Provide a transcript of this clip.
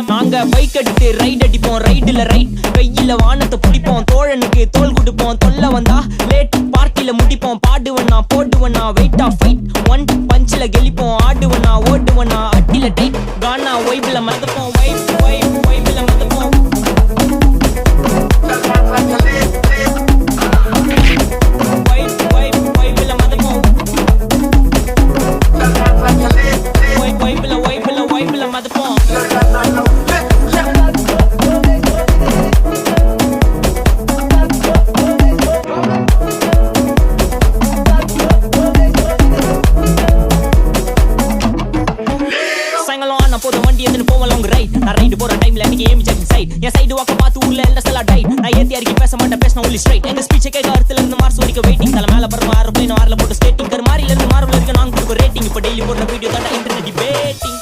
நாங்க பைக் எடுத்து ரைட் அடிப்போம், ரைடுல ரைட் வெயில வானத்தை பிடிப்போம், தோழனுக்கு தோல் கொடுப்போம், தொல்ல வந்தா லேட் பார்ட்டில முடிப்போம், பாடுவனா போடுவனா வெயிட் ஆஃப் ஃபைட் ஒன் பஞ்சில கெளிப்போம், ஆடுவனா ஓடுவனா அட்டில டைட் கானா வைப்ல மதப்போம், வைப்ல மதப்போம். நான் ரைடு போற டைம்ல நீங்க ஏமி ஜெட் சைட் என் சைடு வாக்க பார்த்து ஊர்ல எல்லாம் செல்லா டைட் நான் ஏத்தி அடிக்கி பேச மாட்டேன் பேச ஒன்லி ஸ்ட்ரைட் எங்க ஸ்பீச் கேட்க அர்த்தல இருந்து மார்ஸ் வரைக்கும் வெயிட்டிங் தல மேல பறமா ஏரோப்ளேன் ஆர்ல போட்டு ஸ்கேட்டிங் கர் மாதிரில இருந்து மார்வல் இருக்கு நான் கொடுக்க ரேட்டிங் இப்ப டெய்லி போடுற வீடியோ தான் இன்டர்நெட் டிபேட்டிங்